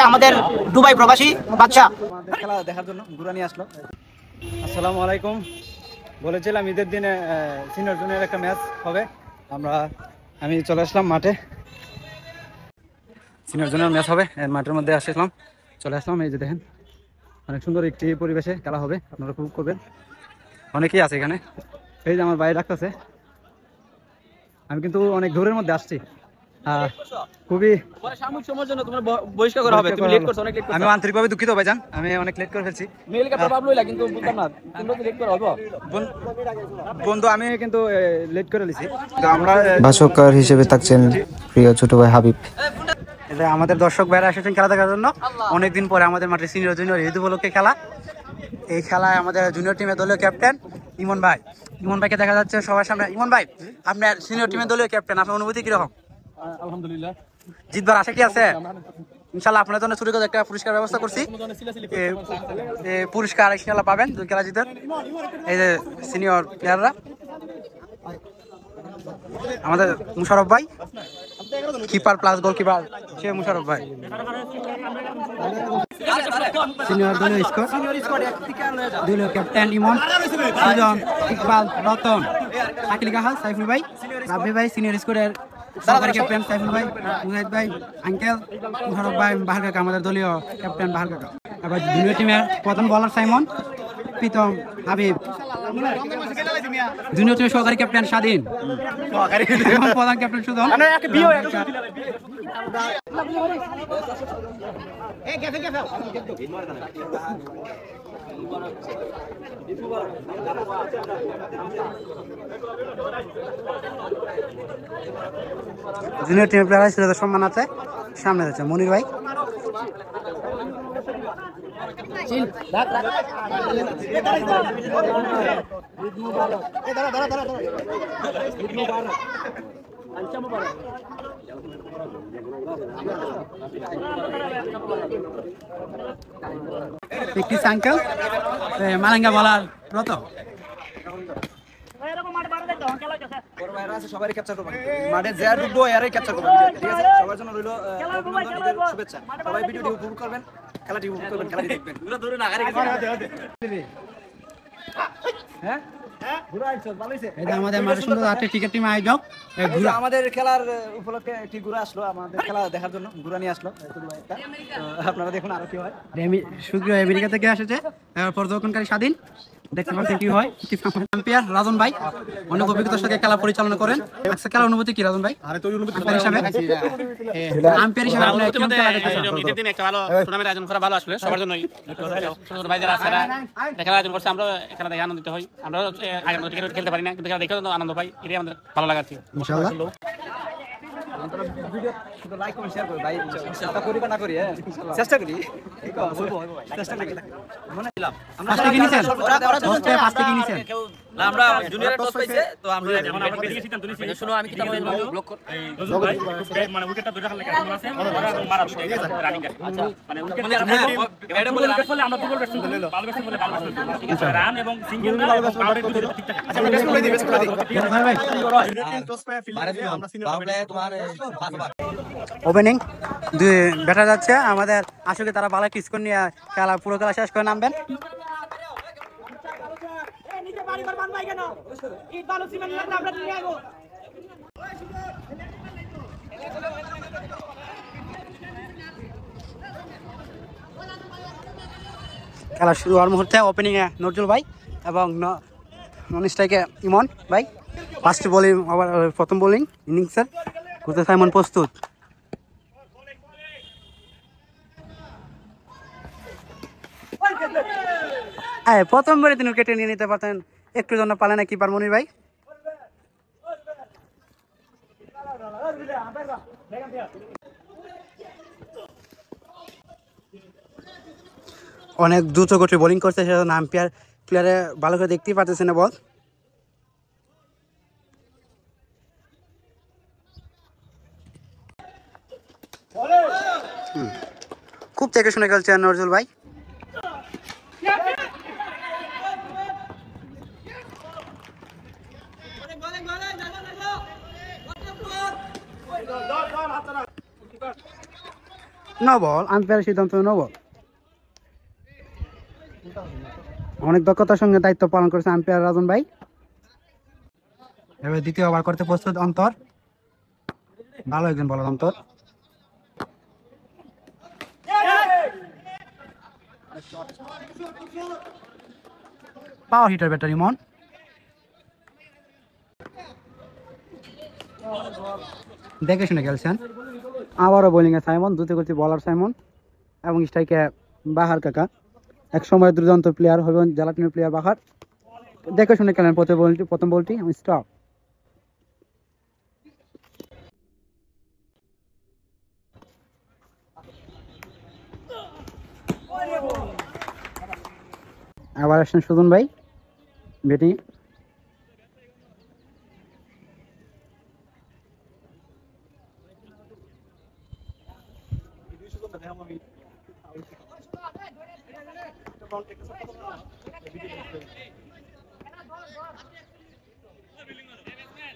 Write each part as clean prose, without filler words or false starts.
আমাদের দুবাই প্রবাসী বাদশা খেলা দেখার জন্য ঘুরা নিয়ে আসলো। আসসালামু আলাইকুম। বলেছিলাম ঈদের দিনে সিনিয়র জুনিয়র একটা ম্যাচ হবে, আমি চলে আসলাম মাঠে। সিনিয়র জুনিয়র ম্যাচ হবে, মাঠের মধ্যে চলে আসলাম। এই যে দেখেন অনেক সুন্দর একটি পরিবেশে খেলা হবে, আপনারা উপভোগ করবেন। অনেকেই আছে এখানে। এই যে আমার ভাই ডাকতেছে, আমি কিন্তু অনেক দূরের মধ্যে আসছি। খুবই আমি আন্তরিকভাবে দুঃখিত ভাইজান, আমি অনেক লেট করে ফেলছি বন্ধু, আমি কিন্তু লেট করে ফেলছি। আমরা ভাষ্যকার হিসেবে থাকছেন প্রিয় ছোট ভাই হাবিব। আমাদের দর্শক ভাইরা এসেছেন খেলা দেখার জন্য। অনেকদিন পরে আমাদের মাঠে সিনিয়র জুনিয়র ঈদ উপলক্ষে খেলা। এই খেলায় আমাদের জুনিয়র টিমের দলীয় ক্যাপ্টেন ইমন ভাইকে দেখা যাচ্ছে সবার সামনে। ইমন ভাই, আপনার সিনিয়র টিমের দলীয় ক্যাপ্টেন, আপনার অনুভূতি কিরকম? আলহামদুলিল্লাহ, জিতবার আশা কি আছে? ইনশাল্লাহ আপনার জন্য ছোট করে একটা পুরস্কার ব্যবস্থা করছি। পুরস্কার ইনশাল্লাহ পাবেন দুই খেলা জিতেন। এই যে সিনিয়র প্লেয়াররা, আমাদের মুশারফ ভাই কিপার প্লাস গোলকিপার, সে মুশারফ ভাই। সিনিয়র দলীয় স্কোর, দলীয় ক্যাপ্টেন ইমন, সুজন, ইকবাল, রতন, শাকিল কাহাল, সাইফুল ভাই, রাব্বি ভাই, সিনিয়র স্কোরের সহকারী ক্যাপ্টেন সাইফুল ভাই, মুজাহিদ ভাই, আঙ্কেল, মুশারফ ভাই, বাহার কাকা, আমাদের দলীয় ক্যাপ্টেন বাহার কাকা। আবার জুনিয়র টিমের প্রথম বলার সাইমন, প্রীতম, হাবিব, জুনিয়র টিমের সহকারী ক্যাপ্টেন স্বাধীন, প্রধান ক্যাপ্টেন সুজন। জুনিয়র টিমের প্লেয়ার ছেলেদের সম্মান আছে। সামনে যাচ্ছে মনির ভাই। একটি সাইকেল মালাঙ্গা বলার রত সবাই ক্যাপচার করবেন, মাঠে যা ঢুকবো এরাই ক্যাপচার করবেন, ঠিক আছে? সবার জন্য রইল শুভেচ্ছা। সবাই ভিডিওটি উপভোগ করবেন, খেলাটি উপভোগ করবেন, খেলাটি দেখবেন। আমাদের মাঠে সুন্দর একটা টিকেট টিম আয়োজক আমাদের খেলার উপলক্ষে একটি ঘুরে আসলো, আমাদের খেলা দেখার জন্য ঘুরা নিয়ে আসলো। আপনারা দেখুন আরো কি হয়। শুক্রিয়া আমেরিকা থেকে এসেছে পর্যবেক্ষণকারী স্বাধীন, দেখতে পাচ্ছেন কি হয়। আম্পায়ার রাজন ভাই অনেক অভিজ্ঞতার সাথে খেলা পরিচালনা করেন। আজকে খেলার অনুভূতি কি রাজন ভাই? আম্পায়ার হিসেবে আপনি কেমন খেলা দেখতেছেন? ঈদের দিন একটা ভালো টুর্নামেন্ট আয়োজন করা ভালো আসলে সবার জন্যই। ছোট ভাই যারা আছে খেলা আয়োজন করছে, আমরা খেলা দেখে আনন্দিত হই। আমরা আগের মতো খেলতে পারি না, কিন্তু খেলা দেখে আনন্দ পাই, এটাই আমাদের ভালো লাগাচ্ছে। ইনশাআল্লাহ লাইক কমেন্ট শেয়ার করুন ভাই, চেষ্টা করি বা না করি, চেষ্টা করি, চেষ্টা করি। আমরা আমরা জুনিয়র টস পাইছে, তো আমরা এখন আমরা পেয়ে গেছি। তুমি শুনো, আমি কি তাহলে ব্লক মানে উইকেটটা দুইটা খালি আছে, ওরা মারা দুটো রানিং আচ্ছা, মানে এটা বলে বলে আমরা ফুটবল ব্যাটসম্যান বলে ভালো ব্যাটসম্যান বলে ভালো ব্যাটসম্যান, ঠিক আছে? রান এবং সিঙ্গেল বাউন্ডারি দুটো ঠিকঠাক আছে। আচ্ছা ব্যাটসম্যান বলে দিই, ব্যাটসম্যান বলে দিই ভাই ভাই। জুনিয়র টস পায় ফিল্ডে আমরা সিনিয়র তোমার ওপেনিং দুই ব্যাটার যাচ্ছে আমাদের। আসলে তারা ভালো একটা স্কোর নিয়ে খেলা পুরো খেলা শেষ করে নামবেন। খেলা শুরু হওয়ার মুহূর্তে ওপেনিং এ নজরুল ভাই এবং নন স্ট্রাইকে ইমন ভাই। ফার্স্ট বোলিং ওভার, প্রথম বোলিং ইনিংসের করতে সাইমন প্রস্তুত। প্রথম বারে তিনি উইকেটে নিয়ে নিতে পারতেন, একটু জন্য পালে না কিপার মনির ভাই। অনেক দ্রুত গতির বোলিং করছে, সেজন্য আম্পায়ার প্লেয়ারে ভালো করে দেখতেই পারতেছে না বল। খুব থেকে শুনে খেলছেন নজরুল ভাই। নো বল, আম্পায়ারের সিদ্ধান্ত নো বল। অনেক দক্ষতার সঙ্গে দায়িত্ব পালন করেছে আম্পায়ার রাজন ভাই। এবার দ্বিতীয় ওভার করতে প্রস্তুত অন্তর। ভালো একজন বলার অন্তর। পাওয়ার হিটার ব্যাটারি মন। দেখে শুনে খেলছেন। আবারও বোলিং এ সাইমন, দ্রুত গতি বলার সাইমন এবং স্ট্রাইকে বাহার কাকা। এক সময় দুর্দান্ত প্লেয়ার হবেন জেলা টিমের প্লেয়ার বাহার। দেখে শুনে খেলেন প্রথম বলটি স্টপ। আবার আসছেন সুজন ভাই ব্যাটিং।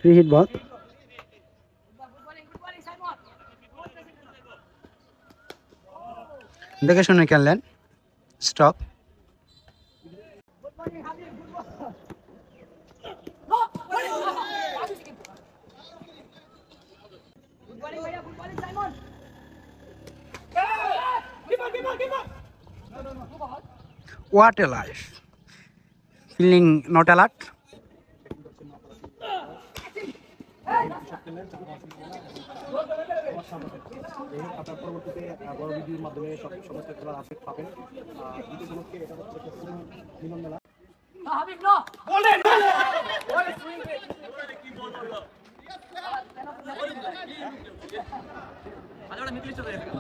Free hit ball. দেখে শুনে খেললেন stop. What a life. Feeling not alert.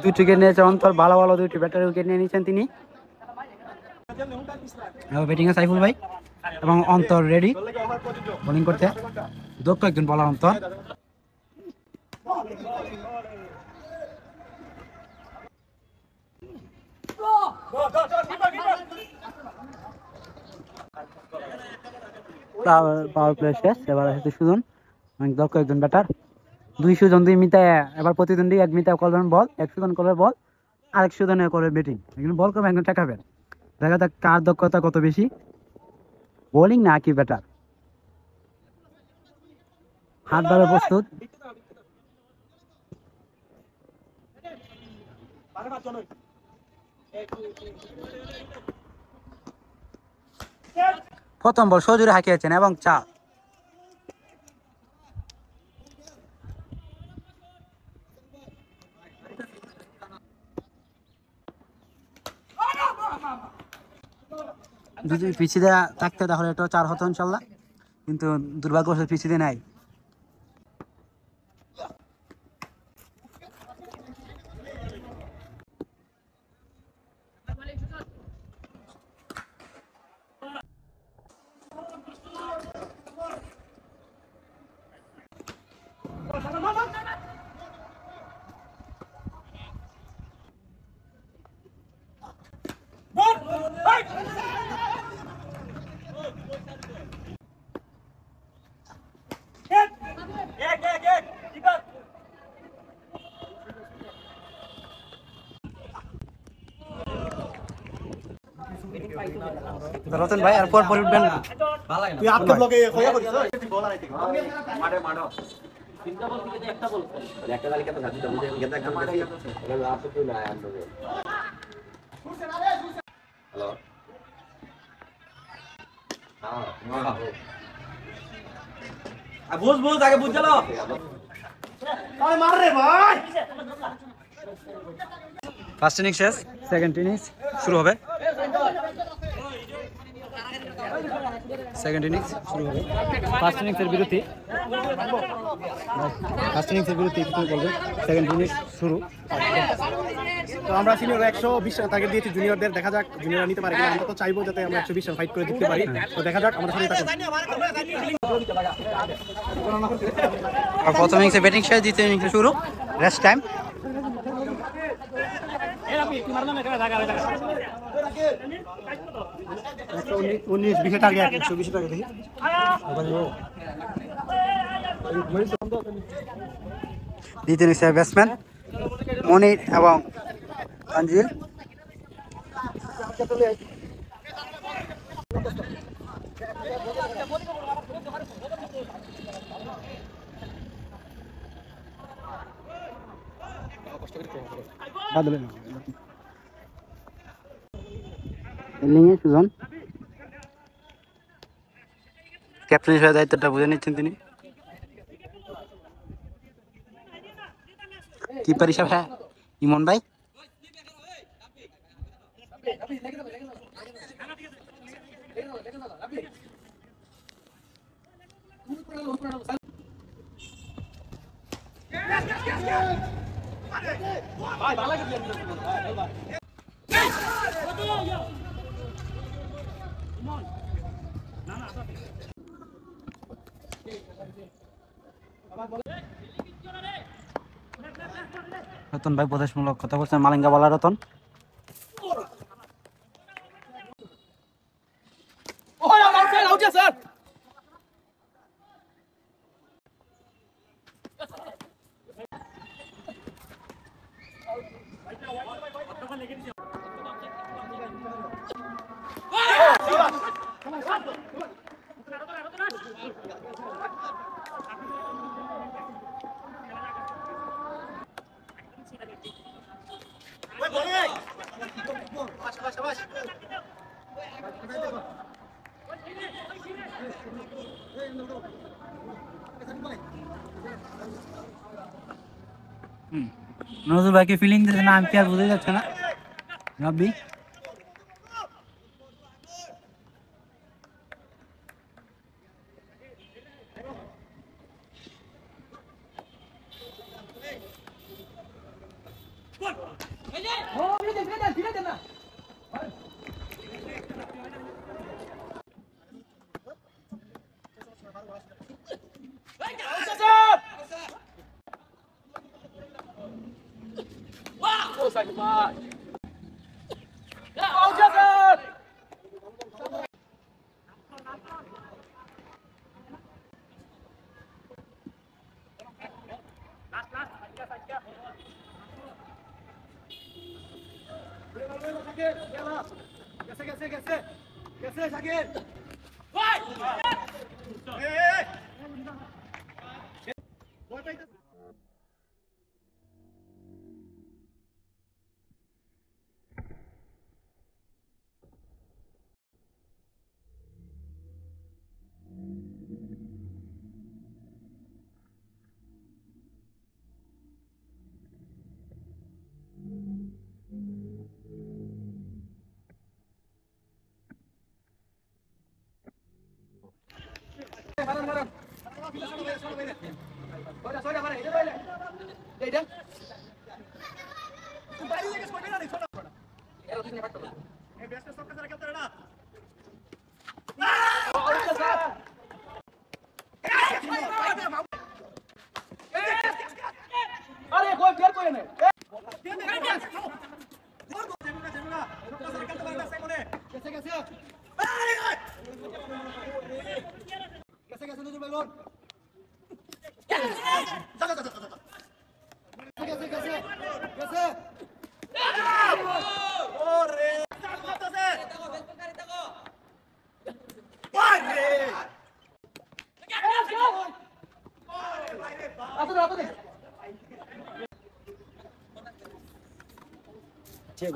দুটি উইকেট নিয়েছে অন্তর, ভালো ভালো দুইটি ব্যাটারি উইকেট নিয়ে নিয়েছেন তিনি। ব্যাটিং এ সাইফুল ভাই এবং অন্তর রেডি বোলিং করতে। দক্ষ একজন বলার অন্তর। পাওয়ার প্লে শেষ। এবার আসছে সুজন, অনেক দক্ষ একজন ব্যাটার। দুই সুজন, দুই মিতায় এবার প্রতিদ্বন্দ্বী। এক মিতায় করবেন বল, এক সুজন করবে বল, আরেক সুজনে করবে ব্যাটিং। একজন বল করবে, একজন ঠেকাবেন। দেখা যাক কার দক্ষতা কত বেশি, বোলিং না কি ব্যাটার। হাত ধরে প্রস্তুত। প্রথম বল সজোরে হাঁকিয়েছেন এবং চা। যদি পিছিয়ে থাকতে তাহলে এটা 4 হতো ইনশাল্লাহ, কিন্তু দুর্ভাগ্যবশত পিছিয়ে নাই। রতন ভাই আর পর উঠবেন না, তুই আপকে ব্লগে কইয়া করিস মাঠে মাঠে একটা বল একটা তালিকা তো গাছি তুমি গেদা কাম করছি এটা আপনি তো না আনবে। হ্যালো হ্যাঁ বুঝ বুঝ আগে বুঝ চলো আরে মার রে ভাই। ফার্স্ট ইনিংস শেষ, সেকেন্ড ইনিংস শুরু হবে। সেকেন্ড ইনিংস শুরু হবে। ফার্স্ট ইনিংসের বিরতি, ফার্স্ট ইনিংসের বিরতি কি বলবে? সেকেন্ড ইনিংস শুরু। তো আমরা সিনিয়র 120 রান টার্গেট দিয়েছি জুনিয়রদের, দেখা যাক জুনিয়ররা নিতে পারে কিনা। আমরা তো চাইবো যাতে আমরা 120 রান ফাইট করে দিতে পারি। তো দেখা যাক, আমাদের সাথে থাকুন। প্রথম ইনিংসে ব্যাটিং শেষ, দ্বিতীয় ইনিংসে শুরু। Rest time. দ্বিতীয় নিচ্ছে ব্যাটসম্যান মনির এবং তানজিল। সুজন ক্যাপ্টেন হিসেবে দায়িত্বটা বুঝে নিচ্ছেন তিনি। কিপার হিসাবে ইমন ভাই। রতন ভাই উপদেশমূলক কথা বলছেন মালিঙ্গা বলা রতন। নজরুল ভাইকে ফিলিং দিতে না আমি কি আর বুঝে যাচ্ছে না রাব্বি।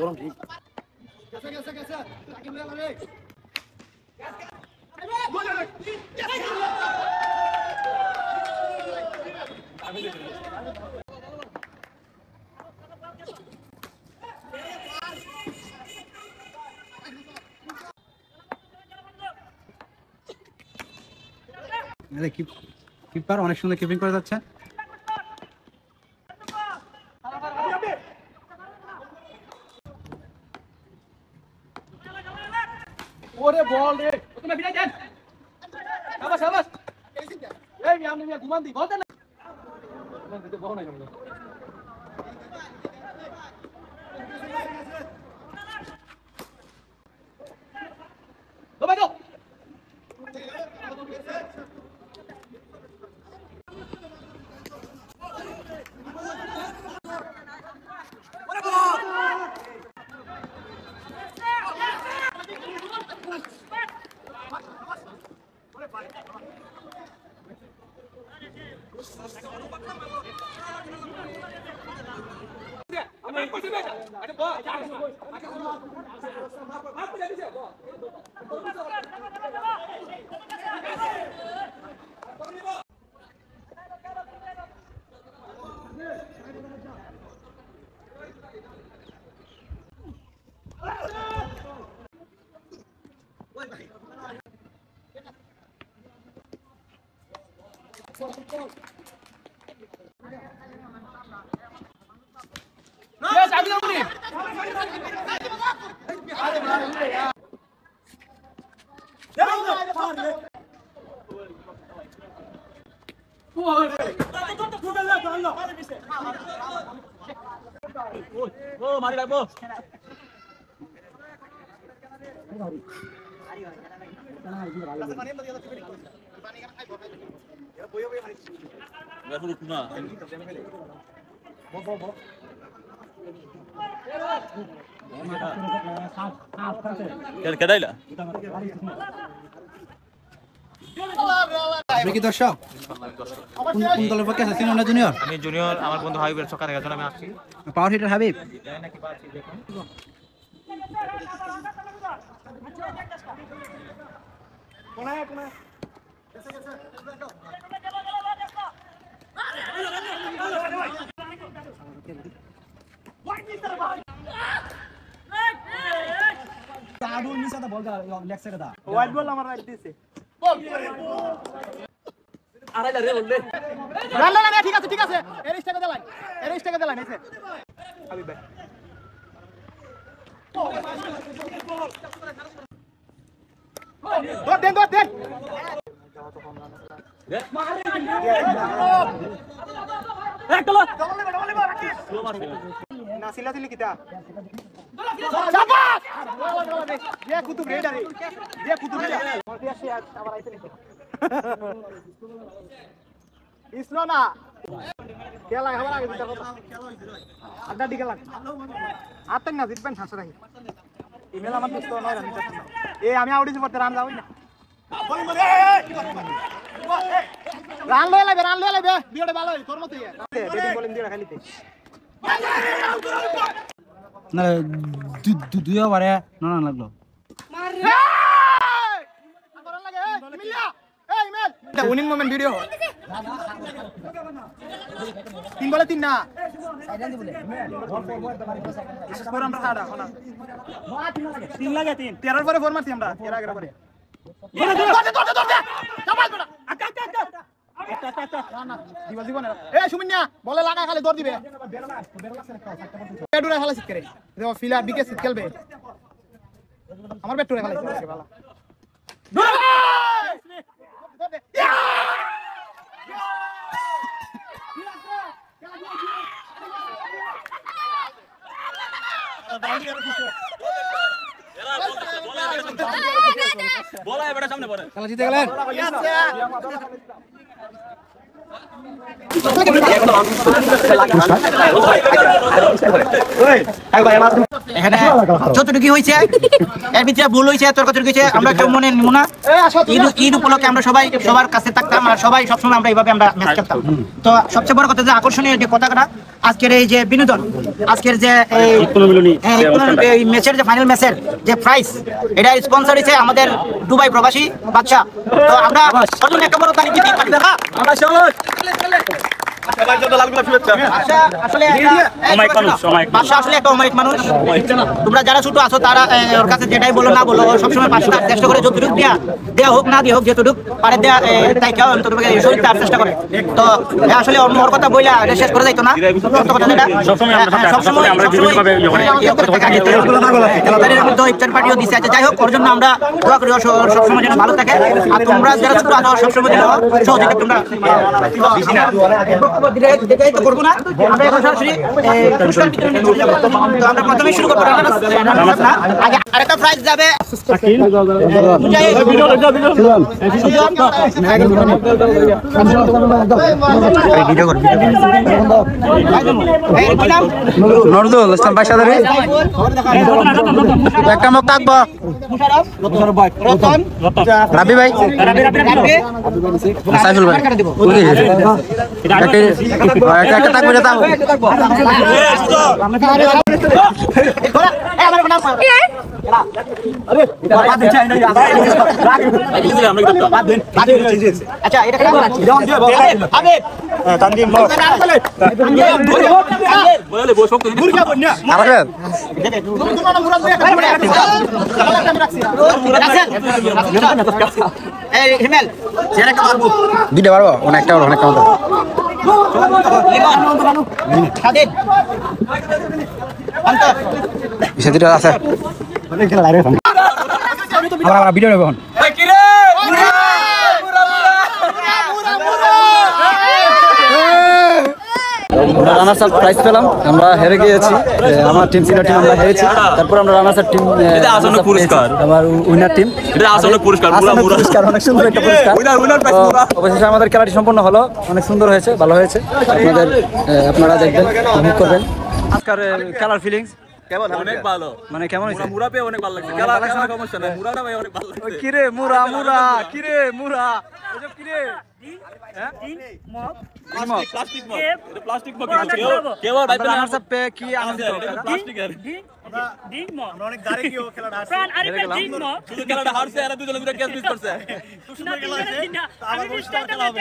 গরম ঠিক কিপার অনেক সুন্দর কিপিং করে যাচ্ছে। ওরে বল রে তুমি বিদায় দেন শাবাশ শাবাশ এই আমি ঘুমান দি বল দেন ঘুমান দিতে বল না কেন ও ভাই গো কি দর্শক কোন দলের পক্ষে আছেন না জুনিয়র? আমি জুনিয়র, আমার বন্ধু হাবিবের ছক্কা দেখার জন্য আমি আসছি। Power hitter Habib. White ball আমার রাইট দিছে না ঠিক আছে ঠিক আছে এর স্টেকে দেলাই এসে হাবিব ভাই দৌড় দেন না সিলা কিতা যে কুতুব রেডারে আবার আইছে ইসলো না খেলা খাবার আগে দিতে কথা আড্ডা দিকে লাগ আতেন না জিতবেন হাসে রাখি ইমেল আমার দোস্ত নয় রানি আমি আউডিছি পড়তে রান যাবই না রান লয়ে লাইবে বিওটা ভালো তোর মতই ব্যাটিং বোলিং দিয়ে খালিতে না দুই ওভারে না লাগলো উইনিং মোমেন্ট ভিডিও তিন বলে তিন না আমরা হাড়া না তিন লাগে তিন 13 পরে ফোর মারছি আমরা এর আগে পরে জীবন সুমিনিয়া বলে লাগা খালি দৌড় দিবে পেডুরা খেলা শিখে দেখো ফিলার বিকে সিট খেলবে আমার পেটুরে খেলা শিখে ভালো बोला है बड़ा सामने बोला খেলা জিতে গেলেন। এখানে যতটুকু হয়েছে এর ভিতরে ভুল হয়েছে তর্কতর্ক হয়েছে আমরা কেউ মনে নিব না। ঈদ উপলক্ষে আমরা সবাই সবার কাছে থাকতাম আর সবাই সবসময় আমরা এইভাবে আমরা ম্যাচ খেলতাম। তো সবচেয়ে বড় কথা যে আকর্ষণীয় যে কথাটা আজকের এই যে বিনোদন, আজকের যে এই ম্যাচের যে ফাইনাল ম্যাচের যে প্রাইজ, এটা স্পন্সর হয়েছে আমাদের দুবাই প্রবাসী বাদশা। তো আমরা একটা বড় তারিখ দিতে পারি না তোমরা যারা ছোট আছো তারা ওর কাছে যেটাই বলো না বলো সবসময় পাশে থাকার চেষ্টা করে, যতটুকু দেওয়া হোক না দিয়ে হোক যতটুকু পারে দেওয়া তাই কেউ শরীর দেওয়ার চেষ্টা করে। তো আসলে অন্য ওর কথা বইলা শেষ করে যাইতো না, সত্য কথা যেটা ইফতার পার্টিও দিচ্ছে। আচ্ছা যাই হোক, ওর জন্য আমরা দোয়া করি সবসময় যেন ভালো থাকে। আর তোমরা যারা ছোট আছো সবসময় যেন সহযোগিতা তোমরা করবো না। আমরা এখন সরাসরি পুরস্কার বিতরণ নিয়ে চলে যাবো। তো আমরা প্রথমেই শুরু করবো আগে আরেকটা প্রাইজ যাবে নরদুল ইসলাম বাসাদারি একটা মুখ থাকবো রাবি ভাই সাইফুল ভাই একটা থাকবে যেতাম আচ্ছা এটা হিমেল দুইটা পারবো অনেকটা অনেকটা মতো সেটা আছে আমরা ভিডিও নেব এখন আমরা রানার্স আপ প্রাইজ পেলাম আমরা হেরে গিয়েছি আমার টিম সিনিয়র টিম আমরা হেরেছি তারপর আমরা রানার্স আপ টিম এটা আসলে পুরস্কার আমার উইনার টিম এটা আসলে পুরস্কার পুরস্কার অনেক সুন্দর একটা পুরস্কার অবশেষে আমাদের খেলাটি সম্পন্ন হলো অনেক সুন্দর হয়েছে ভালো হয়েছে আপনাদের আপনারা দেখবেন উপভোগ করবেন আজকের খেলার ফিলিংস কেমন অনেক ভালো মানে কেমন হয়েছে মুরা পেয়ে অনেক ভালো লাগছে খেলা খেলা সমস্যা নাই মুরাটা ভাই অনেক ভালো লাগছে কিরে মুরা মুরা কিরে মুরা এসব কিরে প্লাস্টিক মগ এটা প্লাস্টিক মগ কেউ ভাই রানার্স আপ পে কি আনন্দিত প্লাস্টিক এর অনেক গাড়ি কি ও খেলাটা আসছে শুধু খেলাটা হারছে আর দুজন মিলে ক্যাচ মিস করছে আবার ভবিষ্যতে খেলা হবে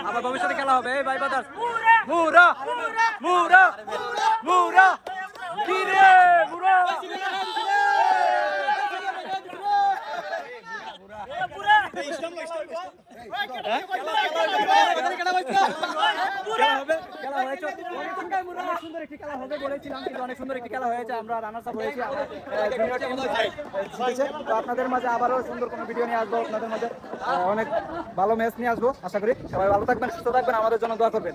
আবার ভবিষ্যতে খেলা হবে এই ভাই বাদাস মুরা মুরা মুরা কিরে মুরা আপনাদের মাঝে আবারও সুন্দর কোনো ভিডিও নিয়ে আসবো আপনাদের মাঝে অনেক ভালো ম্যাচ নিয়ে আসবো আশা করি সবাই ভালো থাকবেন সুস্থ থাকবেন আমাদের জন্য দোয়া করবেন